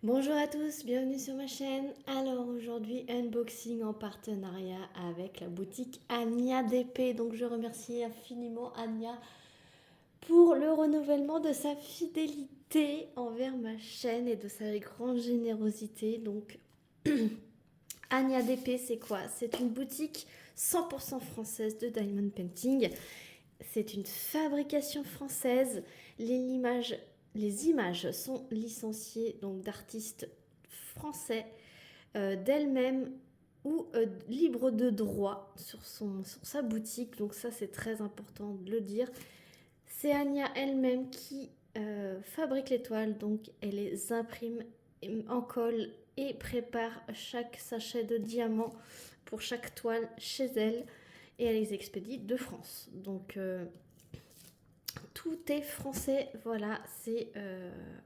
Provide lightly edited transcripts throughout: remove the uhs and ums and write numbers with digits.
Bonjour à tous, bienvenue sur ma chaîne. Alors aujourd'hui, unboxing en partenariat avec la boutique Ania DP. Donc je remercie infiniment Ania pour le renouvellement de sa fidélité envers ma chaîne et de sa grande générosité. Donc Ania DP, c'est quoi? C'est une boutique 100% française de diamond painting. C'est une fabrication française. Les images sont licenciées donc d'artistes français, d'elle-même ou libre de droit sur sa boutique. Donc ça, c'est très important de le dire. C'est Ania elle-même qui fabrique les toiles. Donc elle les imprime en colle et prépare chaque sachet de diamants pour chaque toile chez elle. Et elle les expédie de France. Donc tout est français, voilà, c'est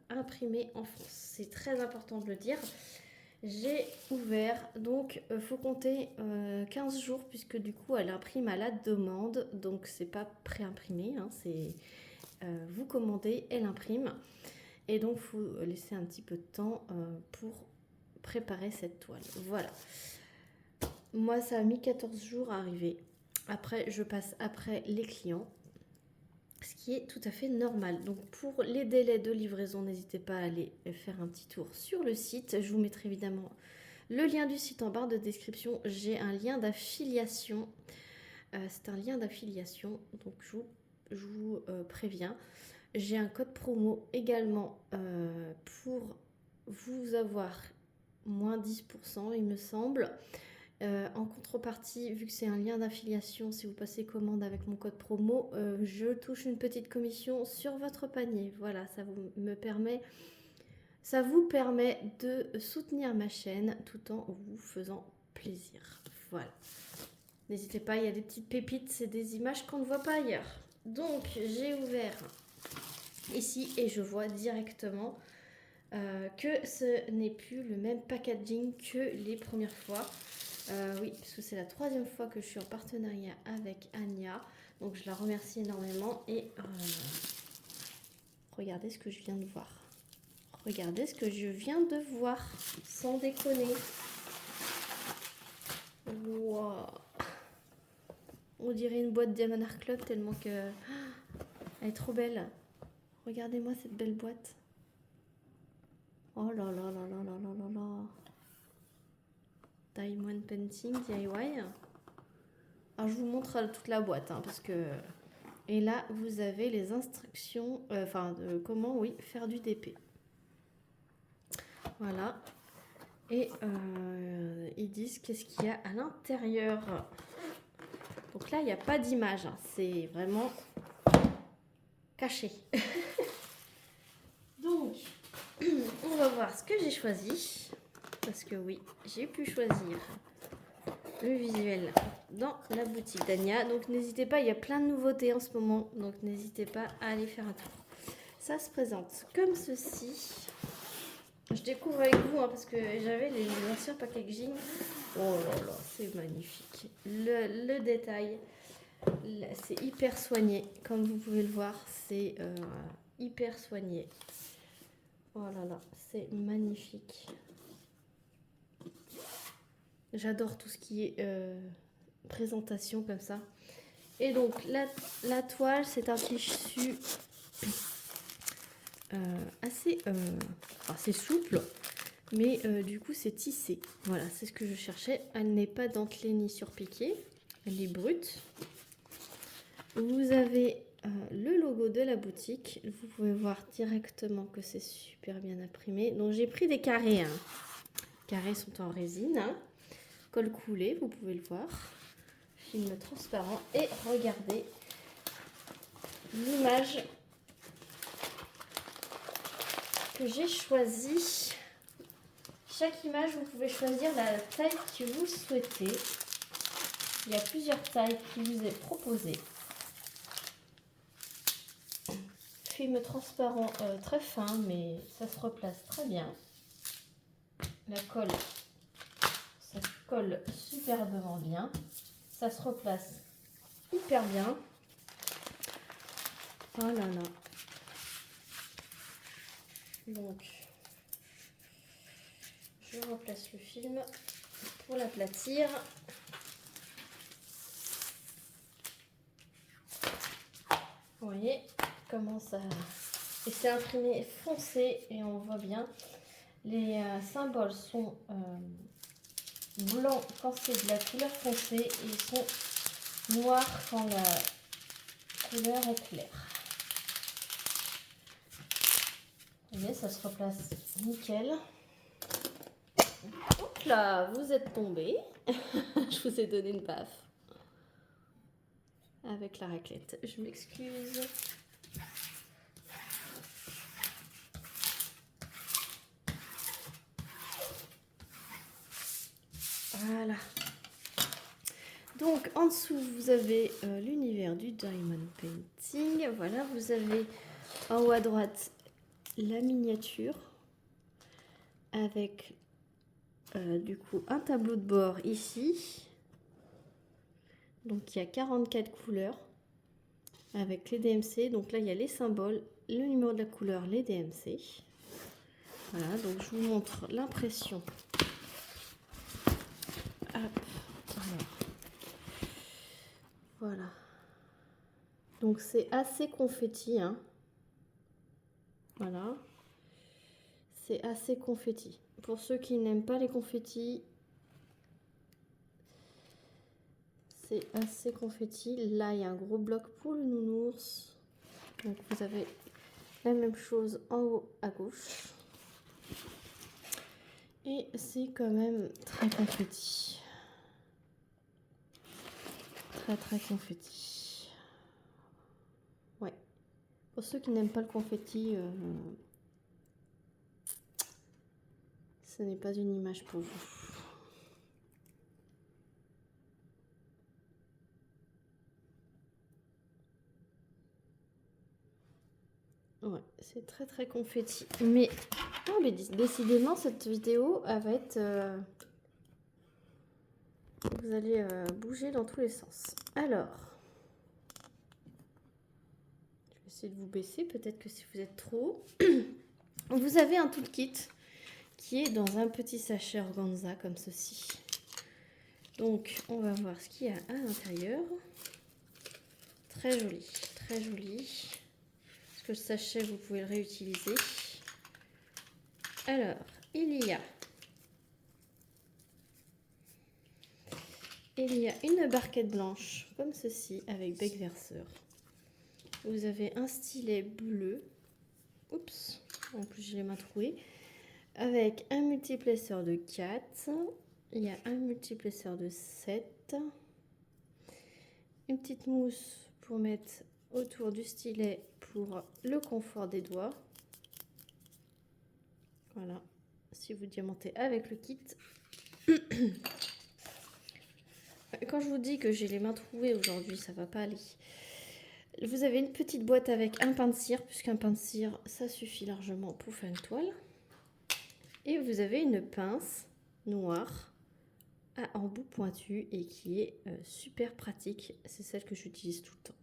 imprimé en France. C'est très important de le dire. J'ai ouvert, donc faut compter 15 jours puisque du coup elle imprime à la demande. Donc c'est pas pré-imprimé, hein, c'est vous commandez, elle imprime. Et donc il faut laisser un petit peu de temps pour préparer cette toile. Voilà. Moi ça a mis 14 jours à arriver. Après je passe après les clients, ce qui est tout à fait normal. Donc pour les délais de livraison, n'hésitez pas à aller faire un petit tour sur le site. Je vous mettrai évidemment le lien du site en barre de description. J'ai un lien d'affiliation. C'est un lien d'affiliation, donc je vous préviens. J'ai un code promo également pour vous avoir moins 10%, il me semble. En contrepartie, vu que c'est un lien d'affiliation, si vous passez commande avec mon code promo, je touche une petite commission sur votre panier. Voilà, ça vous permet de soutenir ma chaîne tout en vous faisant plaisir. Voilà. N'hésitez pas, il y a des petites pépites, c'est des images qu'on ne voit pas ailleurs. Donc, j'ai ouvert ici et je vois directement que ce n'est plus le même packaging que les premières fois. Oui, parce que c'est la troisième fois que je suis en partenariat avec Ania. Donc je la remercie énormément. Et regardez ce que je viens de voir. Regardez ce que je viens de voir. Sans déconner. Wow. On dirait une boîte Diamond Art Club tellement que... Elle est trop belle. Regardez-moi cette belle boîte. Oh là là là là là là là là. Diamond Painting DIY. Alors je vous montre toute la boîte hein, parce que... Et là, vous avez les instructions, de comment, oui, faire du DP. Voilà. Et ils disent qu'est-ce qu'il y a à l'intérieur. Donc là, il n'y a pas d'image. Hein. C'est vraiment caché. Donc, on va voir ce que j'ai choisi. Parce que oui, j'ai pu choisir le visuel dans la boutique d'Ania. Donc n'hésitez pas, il y a plein de nouveautés en ce moment. Donc n'hésitez pas à aller faire un tour. Ça se présente comme ceci. Je découvre avec vous hein, parce que j'avais les anciens packaging. Oh là là, c'est magnifique. Le détail, c'est hyper soigné. Comme vous pouvez le voir, c'est hyper soigné. Oh là là, c'est magnifique. J'adore tout ce qui est présentation comme ça. Et donc la toile, c'est un tissu assez souple, mais du coup c'est tissé. Voilà, c'est ce que je cherchais. Elle n'est pas dentelée ni surpiquée, elle est brute. Vous avez le logo de la boutique. Vous pouvez voir directement que c'est super bien imprimé. Donc j'ai pris des carrés. Hein. Les carrés sont en résine. Hein. Colle coulé, vous pouvez le voir. Film transparent. Et regardez l'image que j'ai choisie. Chaque image, vous pouvez choisir la taille que vous souhaitez. Il y a plusieurs tailles qui vous est proposée. Film transparent très fin, mais ça se replace très bien. La colle, ça colle superbement bien. Ça se replace hyper bien. Oh là là. Donc, je replace le film pour l'aplatir. Vous voyez comment ça... Et c'est imprimé foncé et on voit bien. Les symboles sont blancs quand c'est de la couleur foncée et ils sont noirs quand la couleur est claire. Vous voyez, ça se replace nickel. Hop là, vous êtes tombé. Je vous ai donné une baffe. Avec la raclette. Je m'excuse. Voilà. Donc en dessous, vous avez l'univers du diamond painting. Voilà, vous avez en haut à droite la miniature avec du coup un tableau de bord ici. Donc il y a 44 couleurs avec les DMC. Donc là il y a les symboles, le numéro de la couleur, les DMC. Voilà, donc je vous montre l'impression. Hop, alors. Voilà. Donc c'est assez confetti, hein. Voilà. C'est assez confetti. Pour ceux qui n'aiment pas les confettis, c'est assez confetti. Là, il y a un gros bloc pour le nounours. Donc vous avez la même chose en haut à gauche. Et c'est quand même très confetti. Très confetti. Ouais. Pour ceux qui n'aiment pas le confetti, ce n'est pas une image pour vous. Ouais, c'est très confetti. Mais, oh, mais décidément, cette vidéo, elle va être... vous allez bouger dans tous les sens. Alors, je vais essayer de vous baisser, peut-être que si vous êtes trop haut. Vous avez un toolkit qui est dans un petit sachet organza comme ceci. Donc, on va voir ce qu'il y a à l'intérieur. Très joli, très joli. Parce que le sachet, vous pouvez le réutiliser. Alors, il y a une barquette blanche, comme ceci, avec bec verseur. Vous avez un stylet bleu. Oups, en plus j'ai les mains trouées. Avec un multiplesseur de 4. Il y a un multiplesseur de 7. Une petite mousse pour mettre autour du stylet pour le confort des doigts. Voilà, si vous diamantez avec le kit. Quand je vous dis que j'ai les mains trouées aujourd'hui, ça va pas aller. Vous avez une petite boîte avec un pain de cire, puisqu'un pain de cire, ça suffit largement pour faire une toile. Et vous avez une pince noire à embout pointu et qui est super pratique. C'est celle que j'utilise tout le temps.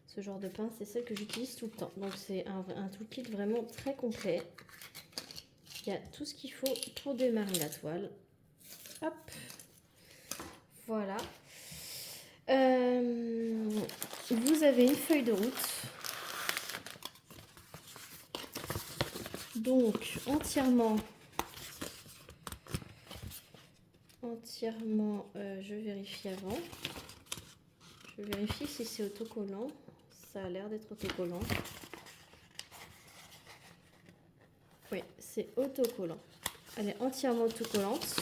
Ce genre de pince, c'est celle que j'utilise tout le temps. Donc c'est un toolkit vraiment très complet. Il y a tout ce qu'il faut pour démarrer la toile. Hop. Voilà. Vous avez une feuille de route. Donc entièrement, je vérifie avant. Je vérifie si c'est autocollant. Ça a l'air d'être autocollant. Oui, c'est autocollant. Elle est entièrement autocollante.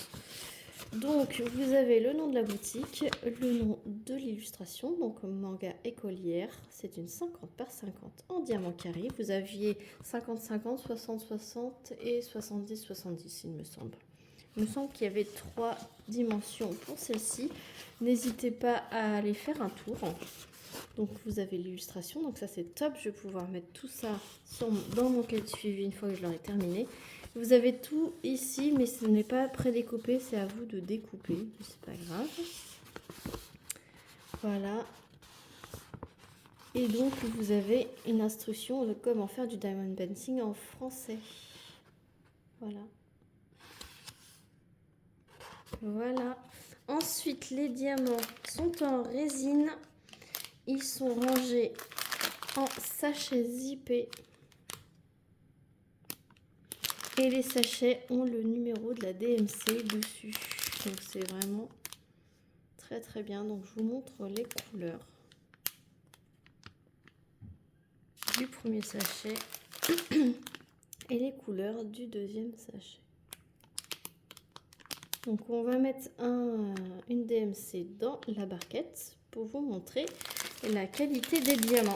Donc, vous avez le nom de la boutique, le nom de l'illustration, donc manga écolière. C'est une 50 par 50 en diamant carré. Vous aviez 50-50, 60-60 et 70-70, il me semble. Il me semble qu'il y avait 3 dimensions pour celle-ci. N'hésitez pas à aller faire un tour. Donc, vous avez l'illustration. Donc, ça, c'est top. Je vais pouvoir mettre tout ça dans mon cahier de suivi une fois que je l'aurai terminé. Vous avez tout ici, mais ce n'est pas prédécoupé, c'est à vous de découper, c'est pas grave. Voilà. Et donc, vous avez une instruction de comment faire du diamond painting en français. Voilà. Voilà. Ensuite, les diamants sont en résine. Ils sont rangés en sachets zippés. Et les sachets ont le numéro de la DMC dessus. Donc c'est vraiment très très bien. Donc je vous montre les couleurs du premier sachet et les couleurs du deuxième sachet. Donc on va mettre une DMC dans la barquette pour vous montrer la qualité des diamants.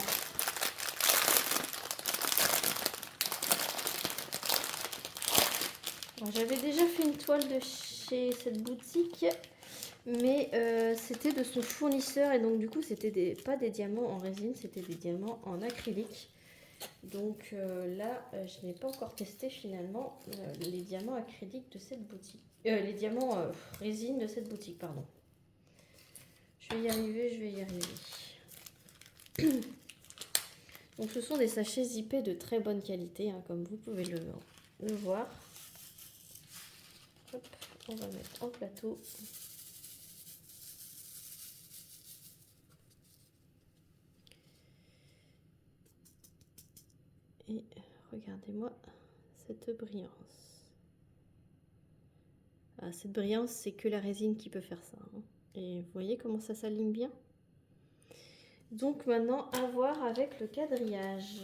J'avais déjà fait une toile de chez cette boutique, mais c'était de son fournisseur et donc du coup c'était pas des diamants en résine, c'était des diamants en acrylique. Donc là je n'ai pas encore testé finalement les diamants acryliques de cette boutique, les diamants résine de cette boutique, pardon. Je vais y arriver, Donc ce sont des sachets zippés de très bonne qualité, hein, comme vous pouvez le voir. Hop, on va mettre en plateau. Et regardez-moi cette brillance. Ah, cette brillance, c'est que la résine qui peut faire ça. Hein. Et vous voyez comment ça s'aligne bien? Donc maintenant, à voir avec le quadrillage.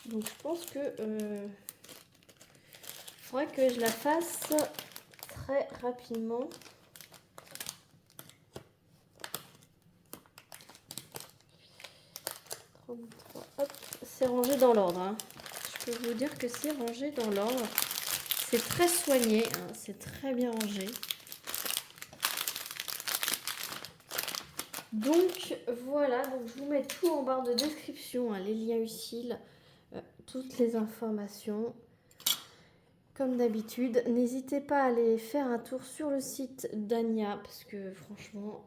Donc je pense que faudrait que je la fasse très rapidement. Hop, c'est rangé dans l'ordre. Hein. Je peux vous dire que c'est rangé dans l'ordre. C'est très soigné, hein, c'est très bien rangé. Donc voilà, donc je vous mets tout en barre de description, hein, les liens utiles, toutes les informations. Comme d'habitude, n'hésitez pas à aller faire un tour sur le site d'Ania parce que franchement,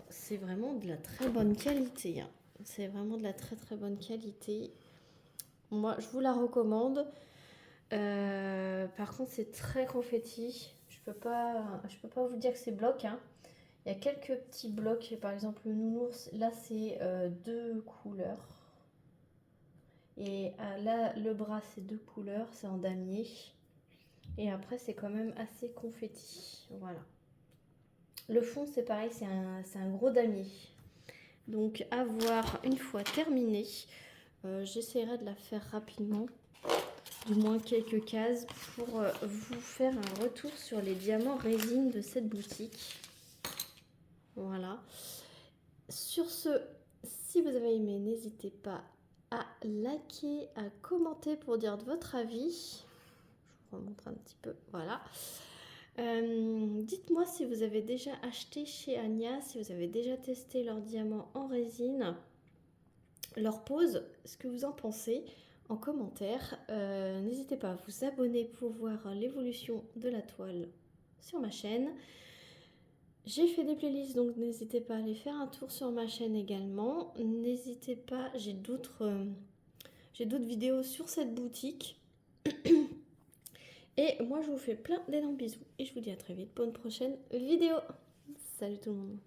c'est vraiment de la très bonne qualité. Hein. C'est vraiment de la très très bonne qualité. Moi, je vous la recommande. Par contre, c'est très confetti. Je peux pas vous dire que c'est bloc. Hein. Il y a quelques petits blocs. Par exemple, le nounours, là, c'est 2 couleurs. Et là, le bras, c'est 2 couleurs. C'est en damier. Et après, c'est quand même assez confetti. Voilà. Le fond, c'est pareil, c'est un gros damier. Donc, à voir une fois terminé. J'essaierai de la faire rapidement. Du moins quelques cases pour vous faire un retour sur les diamants résine de cette boutique. Voilà. Sur ce, si vous avez aimé, n'hésitez pas à liker, à commenter pour dire de votre avis. Je vous remontre un petit peu. Voilà. Dites-moi si vous avez déjà acheté chez Ania, si vous avez déjà testé leurs diamants en résine, leur pose, ce que vous en pensez en commentaire. N'hésitez pas à vous abonner pour voir l'évolution de la toile sur ma chaîne. J'ai fait des playlists, donc n'hésitez pas à aller faire un tour sur ma chaîne également. N'hésitez pas, j'ai d'autres vidéos sur cette boutique. Et moi, je vous fais plein d'énormes bisous. Et je vous dis à très vite pour une prochaine vidéo. Salut tout le monde.